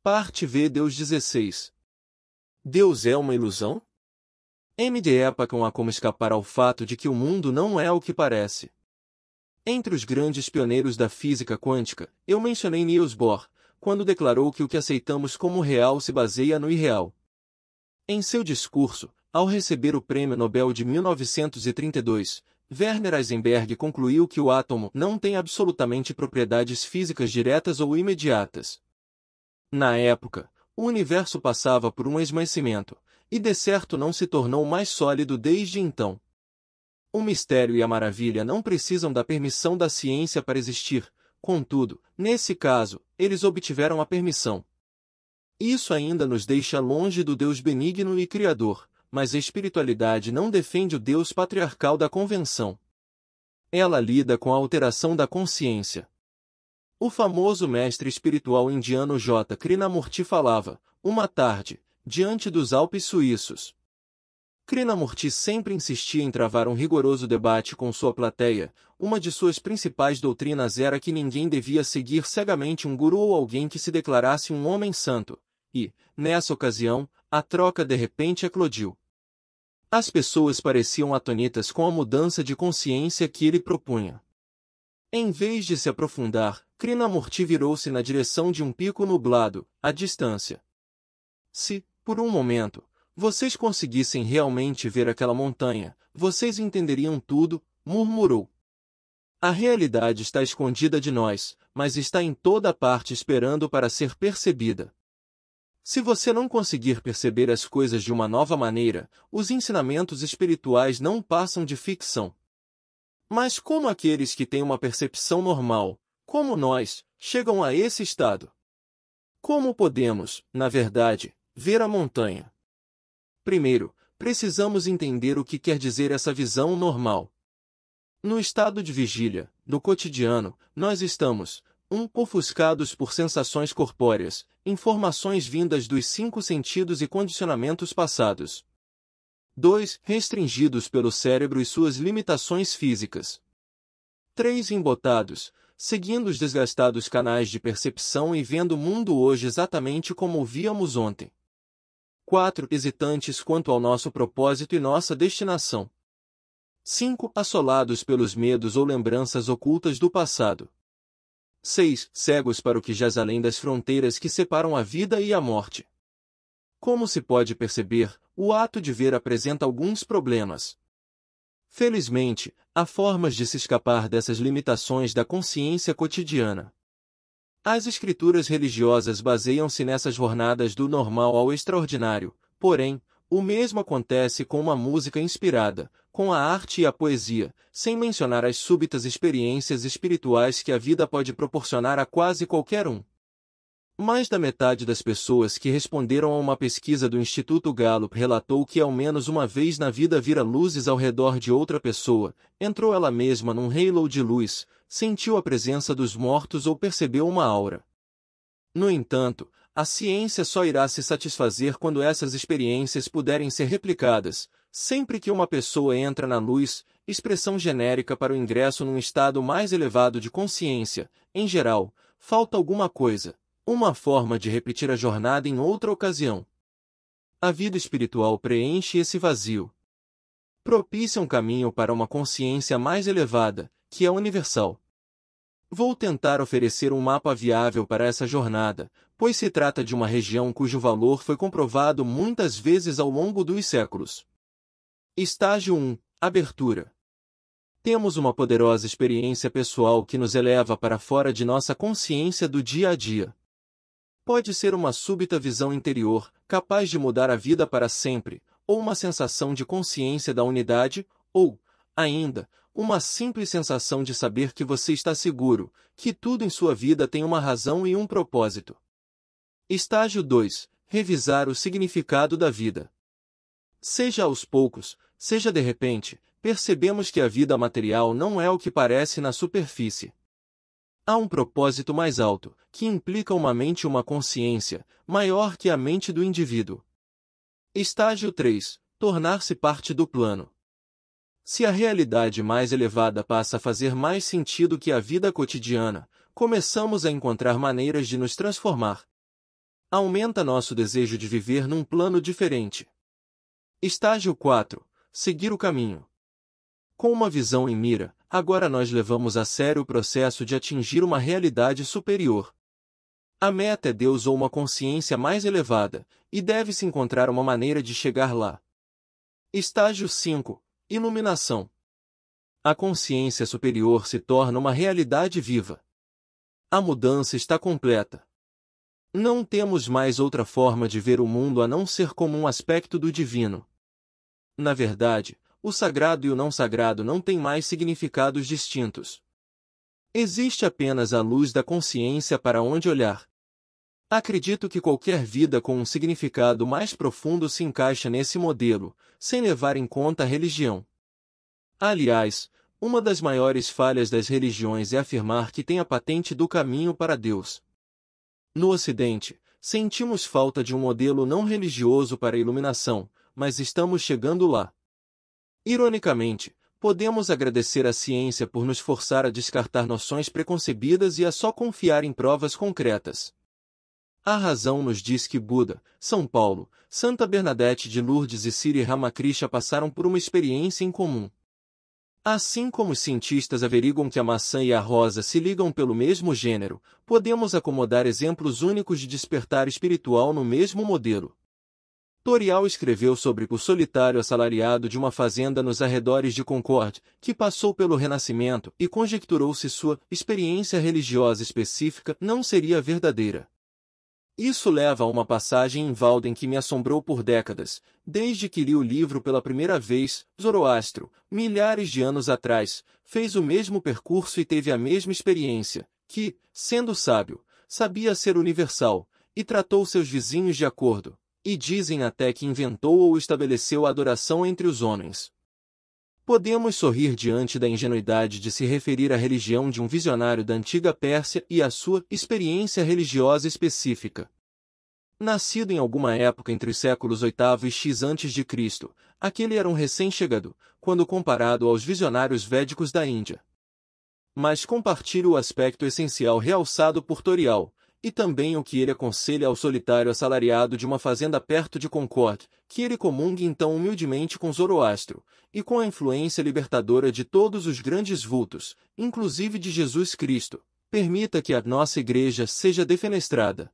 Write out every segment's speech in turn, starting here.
Parte V. Deus 16. Deus é uma ilusão? M.D. Epac não há como escapar ao fato de que o mundo não é o que parece. Entre os grandes pioneiros da física quântica, eu mencionei Niels Bohr, quando declarou que o que aceitamos como real se baseia no irreal. Em seu discurso, ao receber o Prêmio Nobel de 1932, Werner Heisenberg concluiu que o átomo não tem absolutamente propriedades físicas diretas ou imediatas. Na época, o universo passava por um esmaecimento, e de certo não se tornou mais sólido desde então. O mistério e a maravilha não precisam da permissão da ciência para existir, contudo, nesse caso, eles obtiveram a permissão. Isso ainda nos deixa longe do Deus benigno e criador, mas a espiritualidade não defende o Deus patriarcal da convenção. Ela lida com a alteração da consciência. O famoso mestre espiritual indiano J. Krishnamurti falava, uma tarde, diante dos Alpes suíços. Krishnamurti sempre insistia em travar um rigoroso debate com sua plateia. Uma de suas principais doutrinas era que ninguém devia seguir cegamente um guru ou alguém que se declarasse um homem santo. E, nessa ocasião, a troca de repente eclodiu. As pessoas pareciam atônitas com a mudança de consciência que ele propunha. Em vez de se aprofundar, Krishnamurti virou-se na direção de um pico nublado, à distância. Se, por um momento, vocês conseguissem realmente ver aquela montanha, vocês entenderiam tudo, murmurou. A realidade está escondida de nós, mas está em toda parte esperando para ser percebida. Se você não conseguir perceber as coisas de uma nova maneira, os ensinamentos espirituais não passam de ficção. Mas como aqueles que têm uma percepção normal, como nós, chegam a esse estado? Como podemos, na verdade, ver a montanha? Primeiro, precisamos entender o que quer dizer essa visão normal. No estado de vigília, no cotidiano, nós estamos, ofuscados por sensações corpóreas, informações vindas dos 5 sentidos e condicionamentos passados. 2. Restringidos pelo cérebro e suas limitações físicas. 3. Embotados, seguindo os desgastados canais de percepção e vendo o mundo hoje exatamente como o víamos ontem. 4. Hesitantes quanto ao nosso propósito e nossa destinação. 5. Assolados pelos medos ou lembranças ocultas do passado. 6. Cegos para o que jaz além das fronteiras que separam a vida e a morte. Como se pode perceber, o ato de ver apresenta alguns problemas. Felizmente, há formas de se escapar dessas limitações da consciência cotidiana. As escrituras religiosas baseiam-se nessas jornadas do normal ao extraordinário, porém, o mesmo acontece com uma música inspirada, com a arte e a poesia, sem mencionar as súbitas experiências espirituais que a vida pode proporcionar a quase qualquer um. Mais da metade das pessoas que responderam a uma pesquisa do Instituto Gallup relatou que ao menos uma vez na vida vira luzes ao redor de outra pessoa, entrou ela mesma num halo de luz, sentiu a presença dos mortos ou percebeu uma aura. No entanto, a ciência só irá se satisfazer quando essas experiências puderem ser replicadas. Sempre que uma pessoa entra na luz, expressão genérica para o ingresso num estado mais elevado de consciência, em geral, falta alguma coisa, uma forma de repetir a jornada em outra ocasião. A vida espiritual preenche esse vazio. Propicia um caminho para uma consciência mais elevada, que é universal. Vou tentar oferecer um mapa viável para essa jornada, pois se trata de uma região cujo valor foi comprovado muitas vezes ao longo dos séculos. Estágio 1. Abertura. Temos uma poderosa experiência pessoal que nos eleva para fora de nossa consciência do dia a dia. Pode ser uma súbita visão interior, capaz de mudar a vida para sempre, ou uma sensação de consciência da unidade, ou, ainda, uma simples sensação de saber que você está seguro, que tudo em sua vida tem uma razão e um propósito. Estágio 2. Revisar o significado da vida. Seja aos poucos, seja de repente, percebemos que a vida material não é o que parece na superfície. Há um propósito mais alto, que implica uma mente e uma consciência, maior que a mente do indivíduo. Estágio 3. Tornar-se parte do plano. Se a realidade mais elevada passa a fazer mais sentido que a vida cotidiana, começamos a encontrar maneiras de nos transformar. Aumenta nosso desejo de viver num plano diferente. Estágio 4. Seguir o caminho. Com uma visão em mira, agora nós levamos a sério o processo de atingir uma realidade superior. A meta é Deus ou uma consciência mais elevada, e deve-se encontrar uma maneira de chegar lá. Estágio 5. Iluminação. A consciência superior se torna uma realidade viva. A mudança está completa. Não temos mais outra forma de ver o mundo a não ser como um aspecto do divino. Na verdade, o sagrado e o não sagrado não têm mais significados distintos. Existe apenas a luz da consciência para onde olhar. Acredito que qualquer vida com um significado mais profundo se encaixa nesse modelo, sem levar em conta a religião. Aliás, uma das maiores falhas das religiões é afirmar que tem a patente do caminho para Deus. No Ocidente, sentimos falta de um modelo não religioso para a iluminação, mas estamos chegando lá. Ironicamente, podemos agradecer à ciência por nos forçar a descartar noções preconcebidas e a só confiar em provas concretas. A razão nos diz que Buda, São Paulo, Santa Bernadette de Lourdes e Sri Ramakrishna passaram por uma experiência em comum. Assim como os cientistas averiguam que a maçã e a rosa se ligam pelo mesmo gênero, podemos acomodar exemplos únicos de despertar espiritual no mesmo modelo. Torial escreveu sobre o solitário assalariado de uma fazenda nos arredores de Concorde, que passou pelo Renascimento e conjecturou se sua experiência religiosa específica não seria verdadeira. Isso leva a uma passagem em Walden que me assombrou por décadas, desde que li o livro pela primeira vez. Zoroastro, milhares de anos atrás, fez o mesmo percurso e teve a mesma experiência, que, sendo sábio, sabia ser universal, e tratou seus vizinhos de acordo, e dizem até que inventou ou estabeleceu a adoração entre os homens. Podemos sorrir diante da ingenuidade de se referir à religião de um visionário da antiga Pérsia e à sua experiência religiosa específica. Nascido em alguma época entre os séculos VIII e X a.C., aquele era um recém-chegado, quando comparado aos visionários védicos da Índia. Mas compartilho o aspecto essencial realçado por Torial, e também o que ele aconselha ao solitário assalariado de uma fazenda perto de Concorde, que ele comungue então humildemente com Zoroastro, e com a influência libertadora de todos os grandes vultos, inclusive de Jesus Cristo, permita que a nossa igreja seja defenestrada.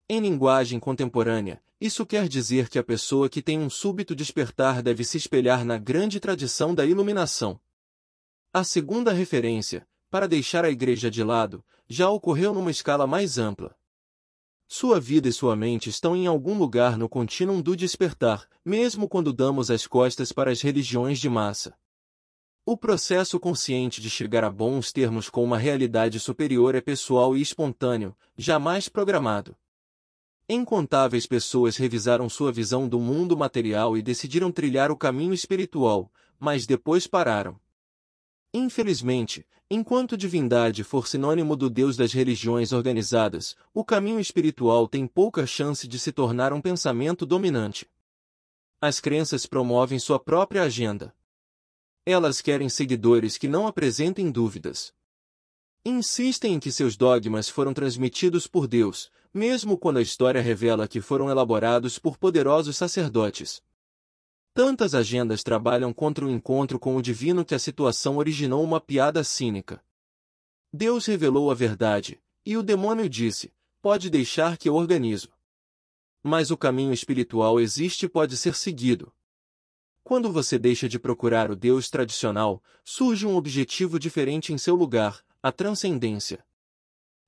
Em linguagem contemporânea, isso quer dizer que a pessoa que tem um súbito despertar deve se espelhar na grande tradição da iluminação. A segunda referência, para deixar a igreja de lado, já ocorreu numa escala mais ampla. Sua vida e sua mente estão em algum lugar no contínuo do despertar, mesmo quando damos as costas para as religiões de massa. O processo consciente de chegar a bons termos com uma realidade superior é pessoal e espontâneo, jamais programado. Incontáveis pessoas revisaram sua visão do mundo material e decidiram trilhar o caminho espiritual, mas depois pararam. Infelizmente, enquanto divindade for sinônimo do Deus das religiões organizadas, o caminho espiritual tem pouca chance de se tornar um pensamento dominante. As crenças promovem sua própria agenda. Elas querem seguidores que não apresentem dúvidas. Insistem em que seus dogmas foram transmitidos por Deus, mesmo quando a história revela que foram elaborados por poderosos sacerdotes. Tantas agendas trabalham contra o encontro com o divino que a situação originou uma piada cínica. Deus revelou a verdade, e o demônio disse, pode deixar que eu organizo. Mas o caminho espiritual existe e pode ser seguido. Quando você deixa de procurar o Deus tradicional, surge um objetivo diferente em seu lugar, a transcendência.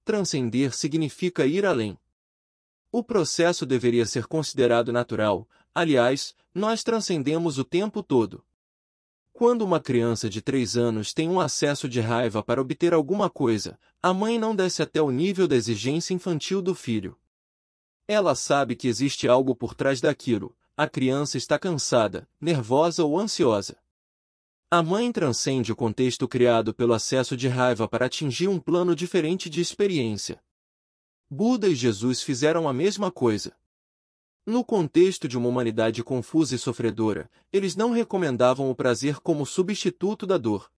Transcender significa ir além. O processo deveria ser considerado natural, aliás, nós transcendemos o tempo todo. Quando uma criança de 3 anos tem um acesso de raiva para obter alguma coisa, a mãe não desce até o nível da exigência infantil do filho. Ela sabe que existe algo por trás daquilo, a criança está cansada, nervosa ou ansiosa. A mãe transcende o contexto criado pelo acesso de raiva para atingir um plano diferente de experiência. Buda e Jesus fizeram a mesma coisa. No contexto de uma humanidade confusa e sofredora, eles não recomendavam o prazer como substituto da dor.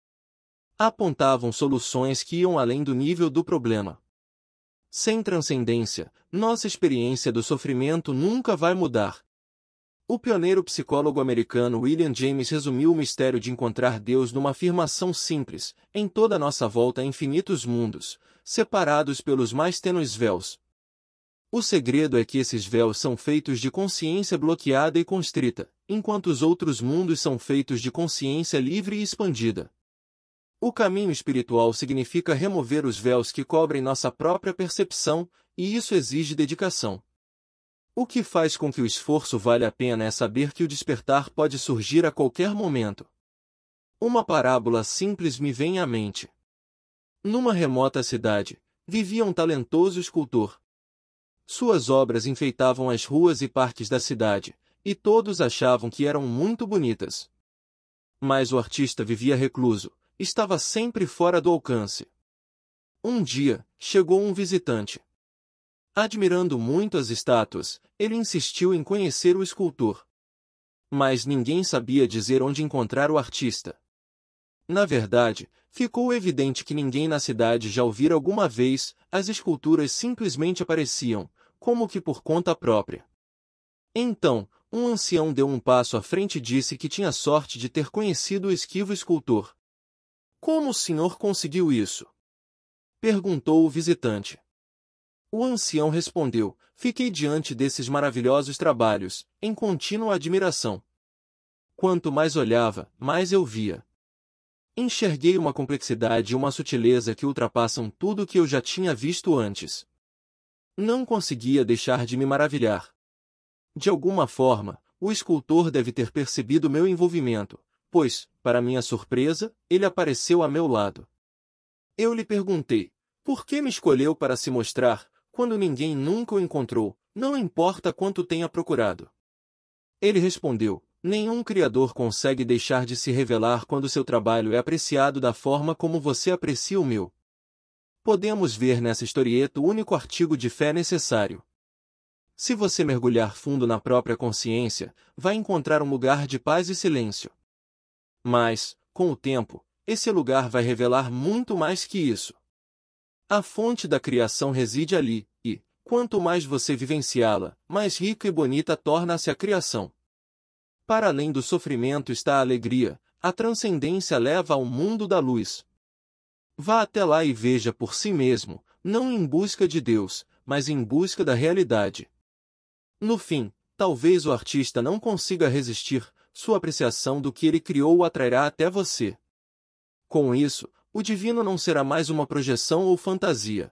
Apontavam soluções que iam além do nível do problema. Sem transcendência, nossa experiência do sofrimento nunca vai mudar. O pioneiro psicólogo americano William James resumiu o mistério de encontrar Deus numa afirmação simples: em toda a nossa volta há infinitos mundos, separados pelos mais tênues véus. O segredo é que esses véus são feitos de consciência bloqueada e constrita, enquanto os outros mundos são feitos de consciência livre e expandida. O caminho espiritual significa remover os véus que cobrem nossa própria percepção, e isso exige dedicação. O que faz com que o esforço valha a pena é saber que o despertar pode surgir a qualquer momento. Uma parábola simples me vem à mente. Numa remota cidade, vivia um talentoso escultor. Suas obras enfeitavam as ruas e parques da cidade, e todos achavam que eram muito bonitas. Mas o artista vivia recluso, estava sempre fora do alcance. Um dia, chegou um visitante. Admirando muito as estátuas, ele insistiu em conhecer o escultor. Mas ninguém sabia dizer onde encontrar o artista. Na verdade, ficou evidente que ninguém na cidade já ouvira alguma vez, as esculturas simplesmente apareciam, como que por conta própria. Então, um ancião deu um passo à frente e disse que tinha sorte de ter conhecido o esquivo escultor. Como o senhor conseguiu isso? Perguntou o visitante. O ancião respondeu: fiquei diante desses maravilhosos trabalhos, em contínua admiração. Quanto mais olhava, mais eu via. Enxerguei uma complexidade e uma sutileza que ultrapassam tudo o que eu já tinha visto antes. Não conseguia deixar de me maravilhar. De alguma forma, o escultor deve ter percebido meu envolvimento, pois, para minha surpresa, ele apareceu a meu lado. Eu lhe perguntei: por que me escolheu para se mostrar, quando ninguém nunca o encontrou, não importa quanto tenha procurado? Ele respondeu: nenhum criador consegue deixar de se revelar quando seu trabalho é apreciado da forma como você aprecia o meu. Podemos ver nessa historieta o único artigo de fé necessário. Se você mergulhar fundo na própria consciência, vai encontrar um lugar de paz e silêncio. Mas, com o tempo, esse lugar vai revelar muito mais que isso. A fonte da criação reside ali, e, quanto mais você vivenciá-la, mais rica e bonita torna-se a criação. Para além do sofrimento está a alegria, a transcendência leva ao mundo da luz. Vá até lá e veja por si mesmo, não em busca de Deus, mas em busca da realidade. No fim, talvez o artista não consiga resistir, sua apreciação do que ele criou o atrairá até você. Com isso, o divino não será mais uma projeção ou fantasia.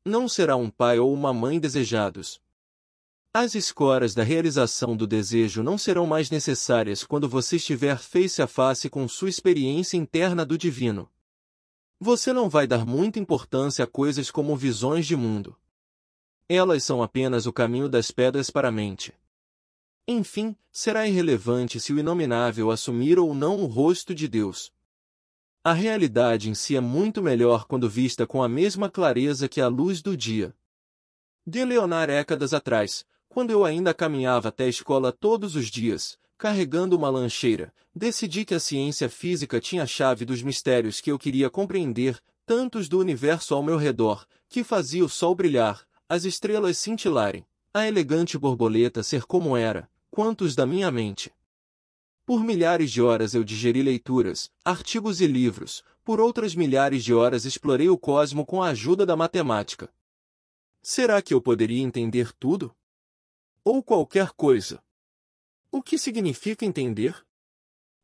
Não será um pai ou uma mãe desejados. As escoras da realização do desejo não serão mais necessárias quando você estiver face a face com sua experiência interna do divino. Você não vai dar muita importância a coisas como visões de mundo. Elas são apenas o caminho das pedras para a mente. Enfim, será irrelevante se o inominável assumir ou não o rosto de Deus. A realidade em si é muito melhor quando vista com a mesma clareza que a luz do dia. De Leonard décadas atrás, quando eu ainda caminhava até a escola todos os dias, carregando uma lancheira, decidi que a ciência física tinha a chave dos mistérios que eu queria compreender, tantos do universo ao meu redor, que fazia o sol brilhar, as estrelas cintilarem, a elegante borboleta ser como era, quantos da minha mente. Por milhares de horas eu digeri leituras, artigos e livros, por outras milhares de horas explorei o cosmo com a ajuda da matemática. Será que eu poderia entender tudo? Ou qualquer coisa? O que significa entender?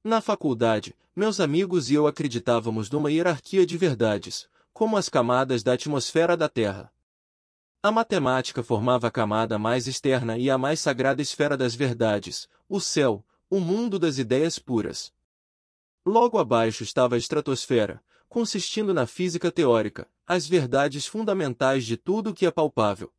Na faculdade, meus amigos e eu acreditávamos numa hierarquia de verdades, como as camadas da atmosfera da Terra. A matemática formava a camada mais externa e a mais sagrada esfera das verdades, o céu, o mundo das ideias puras. Logo abaixo estava a estratosfera, consistindo na física teórica, as verdades fundamentais de tudo o que é palpável.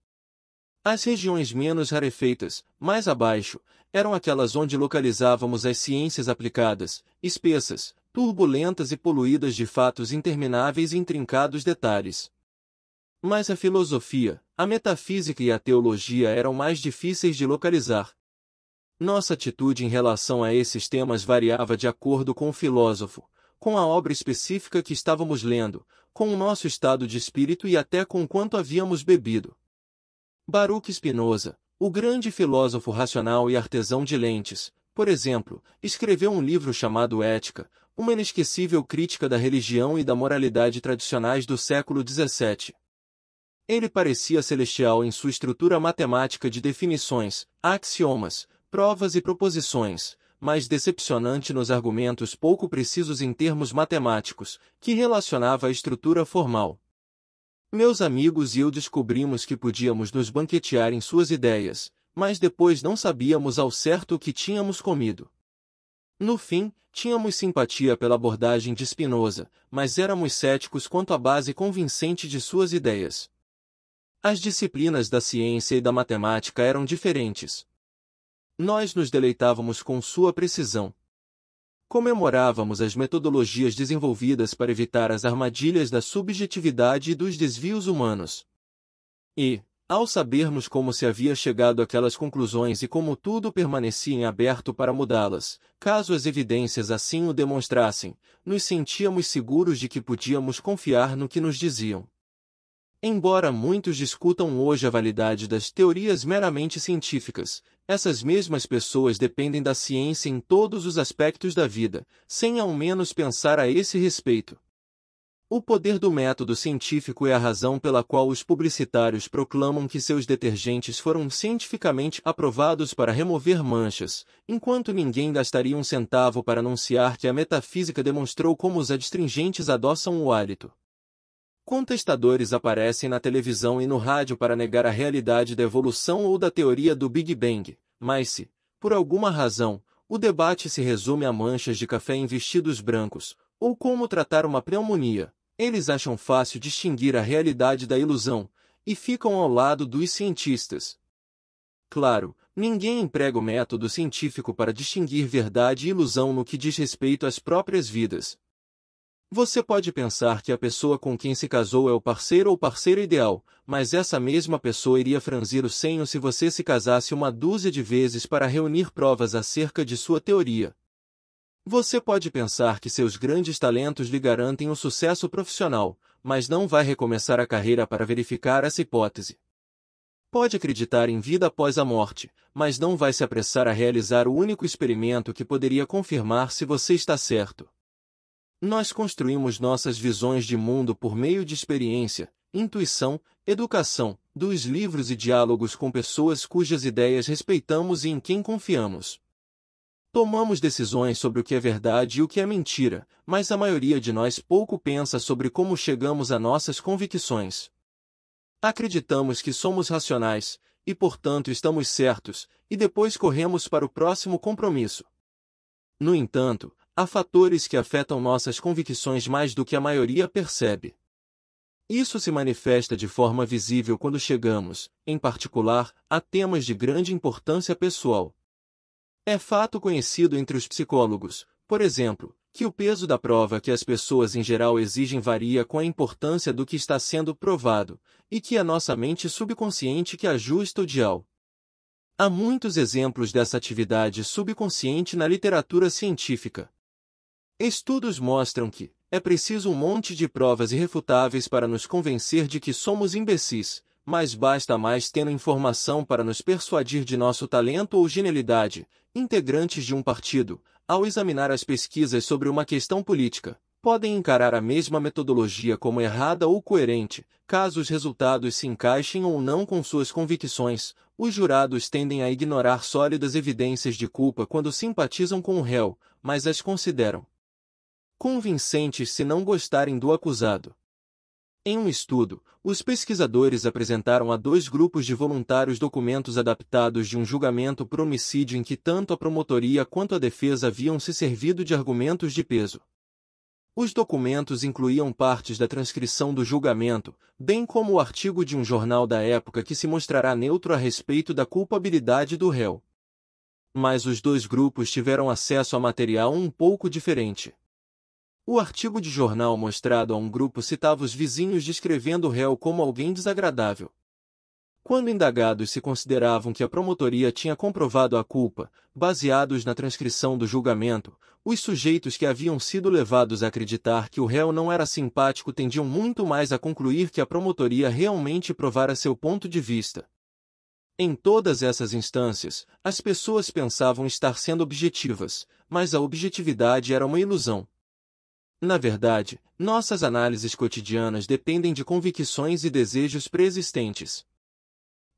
As regiões menos rarefeitas, mais abaixo, eram aquelas onde localizávamos as ciências aplicadas, espessas, turbulentas e poluídas de fatos intermináveis e intrincados detalhes. Mas a filosofia, a metafísica e a teologia eram mais difíceis de localizar. Nossa atitude em relação a esses temas variava de acordo com o filósofo, com a obra específica que estávamos lendo, com o nosso estado de espírito e até com quanto havíamos bebido. Baruch Spinoza, o grande filósofo racional e artesão de lentes, por exemplo, escreveu um livro chamado Ética, uma inesquecível crítica da religião e da moralidade tradicionais do século XVII. Ele parecia celestial em sua estrutura matemática de definições, axiomas, provas e proposições, mas decepcionante nos argumentos pouco precisos em termos matemáticos, que relacionava a estrutura formal. Meus amigos e eu descobrimos que podíamos nos banquetear em suas ideias, mas depois não sabíamos ao certo o que tínhamos comido. No fim, tínhamos simpatia pela abordagem de Spinoza, mas éramos céticos quanto à base convincente de suas ideias. As disciplinas da ciência e da matemática eram diferentes. Nós nos deleitávamos com sua precisão. Comemorávamos as metodologias desenvolvidas para evitar as armadilhas da subjetividade e dos desvios humanos. E, ao sabermos como se havia chegado àquelas conclusões e como tudo permanecia em aberto para mudá-las, caso as evidências assim o demonstrassem, nos sentíamos seguros de que podíamos confiar no que nos diziam. Embora muitos discutam hoje a validade das teorias meramente científicas, essas mesmas pessoas dependem da ciência em todos os aspectos da vida, sem ao menos pensar a esse respeito. O poder do método científico é a razão pela qual os publicitários proclamam que seus detergentes foram cientificamente aprovados para remover manchas, enquanto ninguém gastaria um centavo para anunciar que a metafísica demonstrou como os adstringentes adoçam o hálito. Contestadores aparecem na televisão e no rádio para negar a realidade da evolução ou da teoria do Big Bang, mas se, por alguma razão, o debate se resume a manchas de café em vestidos brancos, ou como tratar uma pneumonia, eles acham fácil distinguir a realidade da ilusão, e ficam ao lado dos cientistas. Claro, ninguém emprega o método científico para distinguir verdade e ilusão no que diz respeito às próprias vidas. Você pode pensar que a pessoa com quem se casou é o parceiro ou parceira ideal, mas essa mesma pessoa iria franzir o senho se você se casasse uma dúzia de vezes para reunir provas acerca de sua teoria. Você pode pensar que seus grandes talentos lhe garantem o sucesso profissional, mas não vai recomeçar a carreira para verificar essa hipótese. Pode acreditar em vida após a morte, mas não vai se apressar a realizar o único experimento que poderia confirmar se você está certo. Nós construímos nossas visões de mundo por meio de experiência, intuição, educação, dos livros e diálogos com pessoas cujas ideias respeitamos e em quem confiamos. Tomamos decisões sobre o que é verdade e o que é mentira, mas a maioria de nós pouco pensa sobre como chegamos a nossas convicções. Acreditamos que somos racionais, e portanto estamos certos, e depois corremos para o próximo compromisso. No entanto, há fatores que afetam nossas convicções mais do que a maioria percebe. Isso se manifesta de forma visível quando chegamos, em particular, a temas de grande importância pessoal. É fato conhecido entre os psicólogos, por exemplo, que o peso da prova que as pessoas em geral exigem varia com a importância do que está sendo provado, e que é nossa mente subconsciente que ajusta o dial. Há muitos exemplos dessa atividade subconsciente na literatura científica. Estudos mostram que é preciso um monte de provas irrefutáveis para nos convencer de que somos imbecis, mas basta mais tendo informação para nos persuadir de nosso talento ou genialidade. Integrantes de um partido, ao examinar as pesquisas sobre uma questão política, podem encarar a mesma metodologia como errada ou coerente, caso os resultados se encaixem ou não com suas convicções. Os jurados tendem a ignorar sólidas evidências de culpa quando simpatizam com o réu, mas as consideram convincentes se não gostarem do acusado. Em um estudo, os pesquisadores apresentaram a 2 grupos de voluntários documentos adaptados de um julgamento por homicídio em que tanto a promotoria quanto a defesa haviam se servido de argumentos de peso. Os documentos incluíam partes da transcrição do julgamento, bem como o artigo de um jornal da época que se mostrará neutro a respeito da culpabilidade do réu. Mas os 2 grupos tiveram acesso a material um pouco diferente. O artigo de jornal mostrado a um grupo citava os vizinhos descrevendo o réu como alguém desagradável. Quando indagados se consideravam que a promotoria tinha comprovado a culpa, baseados na transcrição do julgamento, os sujeitos que haviam sido levados a acreditar que o réu não era simpático tendiam muito mais a concluir que a promotoria realmente provara seu ponto de vista. Em todas essas instâncias, as pessoas pensavam estar sendo objetivas, mas a objetividade era uma ilusão. Na verdade, nossas análises cotidianas dependem de convicções e desejos preexistentes.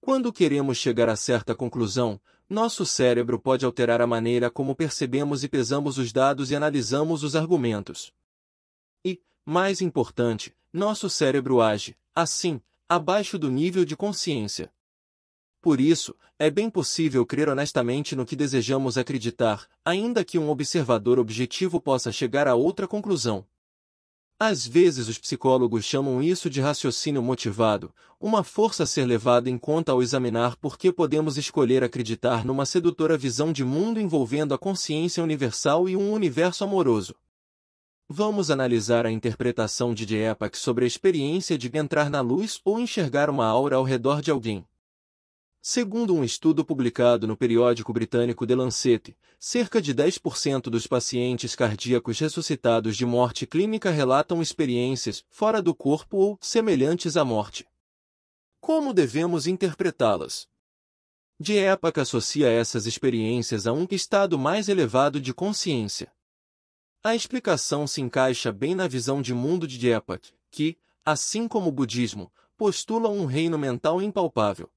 Quando queremos chegar a certa conclusão, nosso cérebro pode alterar a maneira como percebemos e pesamos os dados e analisamos os argumentos. E, mais importante, nosso cérebro age, assim, abaixo do nível de consciência. Por isso, é bem possível crer honestamente no que desejamos acreditar, ainda que um observador objetivo possa chegar a outra conclusão. Às vezes os psicólogos chamam isso de raciocínio motivado, uma força a ser levada em conta ao examinar por que podemos escolher acreditar numa sedutora visão de mundo envolvendo a consciência universal e um universo amoroso. Vamos analisar a interpretação de Diepak sobre a experiência de entrar na luz ou enxergar uma aura ao redor de alguém. Segundo um estudo publicado no periódico britânico The Lancet, cerca de 10% dos pacientes cardíacos ressuscitados de morte clínica relatam experiências fora do corpo ou semelhantes à morte. Como devemos interpretá-las? Diepak associa essas experiências a um estado mais elevado de consciência. A explicação se encaixa bem na visão de mundo de Diepak, que, assim como o budismo, postula um reino mental impalpável.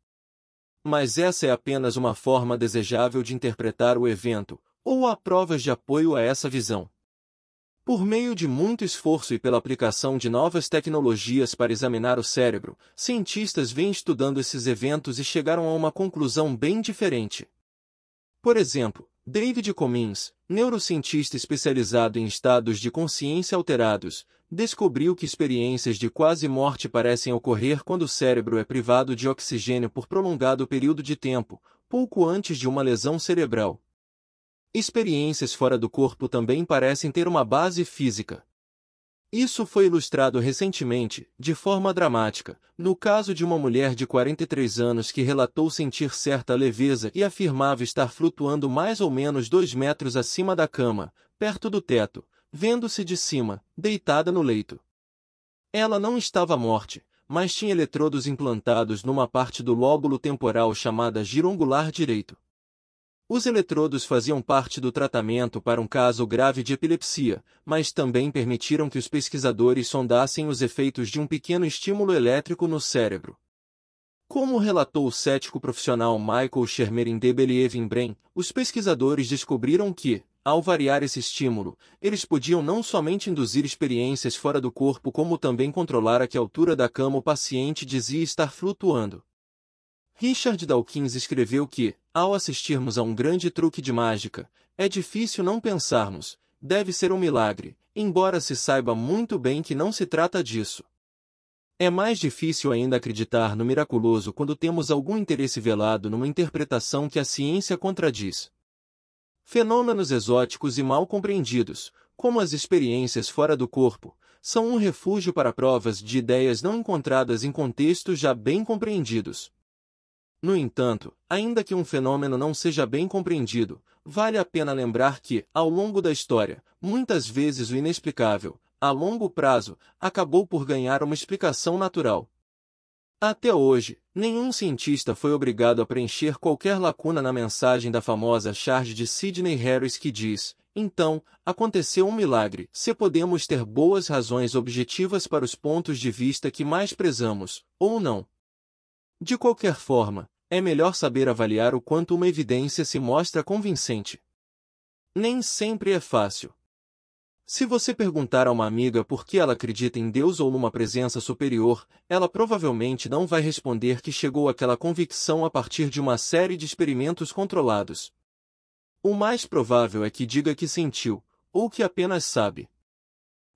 Mas essa é apenas uma forma desejável de interpretar o evento, ou há provas de apoio a essa visão. Por meio de muito esforço e pela aplicação de novas tecnologias para examinar o cérebro, cientistas vêm estudando esses eventos e chegaram a uma conclusão bem diferente. Por exemplo, David Comins, neurocientista especializado em estados de consciência alterados, descobriu que experiências de quase morte parecem ocorrer quando o cérebro é privado de oxigênio por prolongado período de tempo, pouco antes de uma lesão cerebral. Experiências fora do corpo também parecem ter uma base física. Isso foi ilustrado recentemente, de forma dramática, no caso de uma mulher de 43 anos que relatou sentir certa leveza e afirmava estar flutuando mais ou menos 2 metros acima da cama, perto do teto, vendo-se de cima, deitada no leito. Ela não estava morta, mas tinha eletrodos implantados numa parte do lóbulo temporal chamada giro angular direito. Os eletrodos faziam parte do tratamento para um caso grave de epilepsia, mas também permitiram que os pesquisadores sondassem os efeitos de um pequeno estímulo elétrico no cérebro. Como relatou o cético profissional Michael Shermer em The Believe in Brain, os pesquisadores descobriram que, ao variar esse estímulo, eles podiam não somente induzir experiências fora do corpo como também controlar a que altura da cama o paciente dizia estar flutuando. Richard Dawkins escreveu que, ao assistirmos a um grande truque de mágica, é difícil não pensarmos, deve ser um milagre, embora se saiba muito bem que não se trata disso. É mais difícil ainda acreditar no miraculoso quando temos algum interesse velado numa interpretação que a ciência contradiz. Fenômenos exóticos e mal compreendidos, como as experiências fora do corpo, são um refúgio para provas de ideias não encontradas em contextos já bem compreendidos. No entanto, ainda que um fenômeno não seja bem compreendido, vale a pena lembrar que, ao longo da história, muitas vezes o inexplicável, a longo prazo, acabou por ganhar uma explicação natural. Até hoje, nenhum cientista foi obrigado a preencher qualquer lacuna na mensagem da famosa charge de Sidney Harris que diz: então, aconteceu um milagre, se podemos ter boas razões objetivas para os pontos de vista que mais prezamos, ou não. De qualquer forma, é melhor saber avaliar o quanto uma evidência se mostra convincente. Nem sempre é fácil. Se você perguntar a uma amiga por que ela acredita em Deus ou numa presença superior, ela provavelmente não vai responder que chegou àquela convicção a partir de uma série de experimentos controlados. O mais provável é que diga que sentiu, ou que apenas sabe.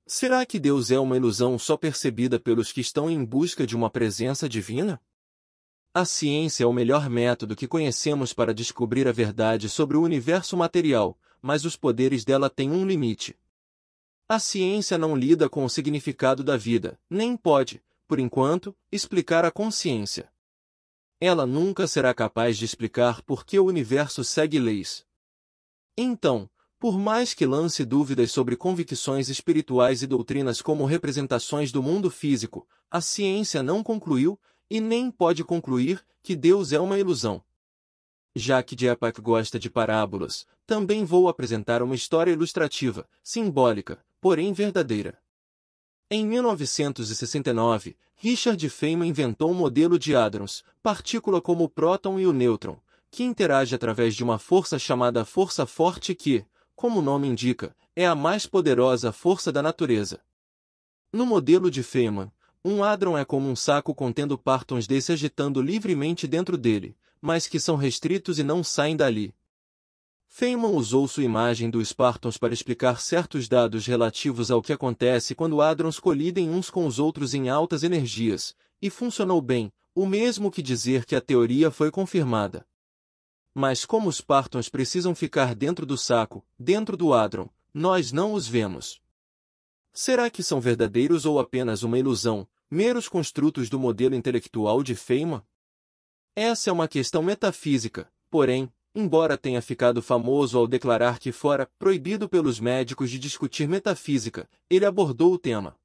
Será que Deus é uma ilusão só percebida pelos que estão em busca de uma presença divina? A ciência é o melhor método que conhecemos para descobrir a verdade sobre o universo material, mas os poderes dela têm um limite. A ciência não lida com o significado da vida, nem pode, por enquanto, explicar a consciência. ela nunca será capaz de explicar por que o universo segue leis. Então, por mais que lance dúvidas sobre convicções espirituais e doutrinas como representações do mundo físico, a ciência não concluiu, e nem pode concluir, que Deus é uma ilusão. Já que Diepak gosta de parábolas, também vou apresentar uma história ilustrativa, simbólica, porém verdadeira. Em 1969, Richard Feynman inventou um modelo de hadrons, partícula como o próton e o nêutron, que interage através de uma força chamada força forte que, como o nome indica, é a mais poderosa força da natureza. No modelo de Feynman, um hadron é como um saco contendo partons se agitando livremente dentro dele, mas que são restritos e não saem dali. Feynman usou sua imagem dos partons para explicar certos dados relativos ao que acontece quando hadrons colidem uns com os outros em altas energias, e funcionou bem, o mesmo que dizer que a teoria foi confirmada. Mas como os partons precisam ficar dentro do saco, dentro do hadron, nós não os vemos. Será que são verdadeiros ou apenas uma ilusão, meros construtos do modelo intelectual de Feynman? Essa é uma questão metafísica, porém, embora tenha ficado famoso ao declarar que fora proibido pelos médicos de discutir metafísica, ele abordou o tema.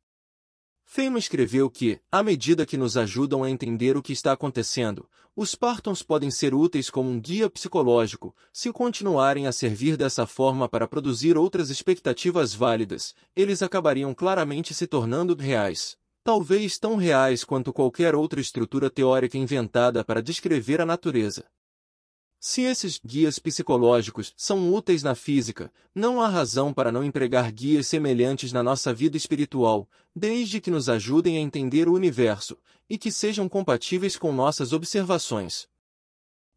Feynman escreveu que, à medida que nos ajudam a entender o que está acontecendo, os partons podem ser úteis como um guia psicológico, se continuarem a servir dessa forma para produzir outras expectativas válidas, eles acabariam claramente se tornando reais. Talvez tão reais quanto qualquer outra estrutura teórica inventada para descrever a natureza. Se esses guias psicológicos são úteis na física, não há razão para não empregar guias semelhantes na nossa vida espiritual, desde que nos ajudem a entender o universo, e que sejam compatíveis com nossas observações.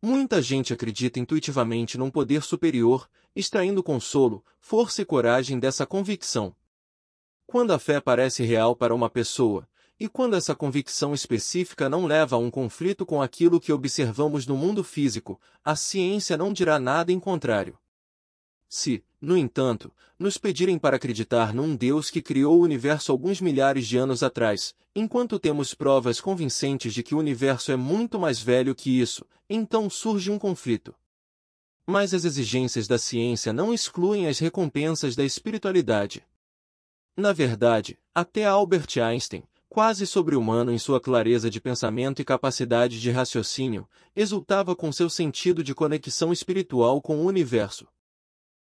Muita gente acredita intuitivamente num poder superior, extraindo consolo, força e coragem dessa convicção. Quando a fé parece real para uma pessoa, e quando essa convicção específica não leva a um conflito com aquilo que observamos no mundo físico, a ciência não dirá nada em contrário. Se, no entanto, nos pedirem para acreditar num Deus que criou o universo alguns milhares de anos atrás, enquanto temos provas convincentes de que o universo é muito mais velho que isso, então surge um conflito. Mas as exigências da ciência não excluem as recompensas da espiritualidade. Na verdade, até Albert Einstein, quase sobre-humano em sua clareza de pensamento e capacidade de raciocínio, exultava com seu sentido de conexão espiritual com o universo.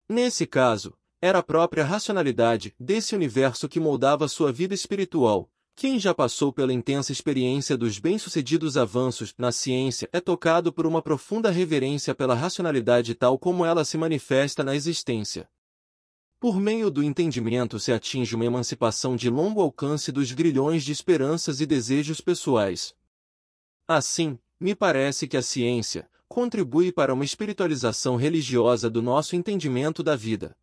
Nesse caso, era a própria racionalidade desse universo que moldava sua vida espiritual. Quem já passou pela intensa experiência dos bem-sucedidos avanços na ciência é tocado por uma profunda reverência pela racionalidade tal como ela se manifesta na existência. Por meio do entendimento se atinge uma emancipação de longo alcance dos grilhões de esperanças e desejos pessoais. Assim, me parece que a ciência contribui para uma espiritualização religiosa do nosso entendimento da vida.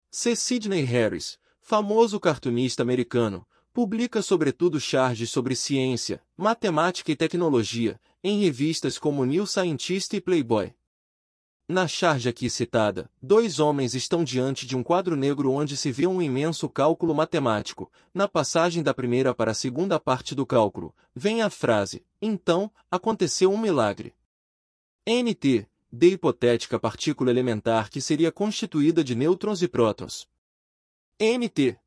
C. Sidney Harris, famoso cartunista americano, publica sobretudo charges sobre ciência, matemática e tecnologia, em revistas como New Scientist e Playboy. Na charge aqui citada, dois homens estão diante de um quadro negro onde se vê um imenso cálculo matemático. Na passagem da primeira para a segunda parte do cálculo, vem a frase: então, aconteceu um milagre. Nt, de hipotética partícula elementar que seria constituída de nêutrons e prótons. Nt,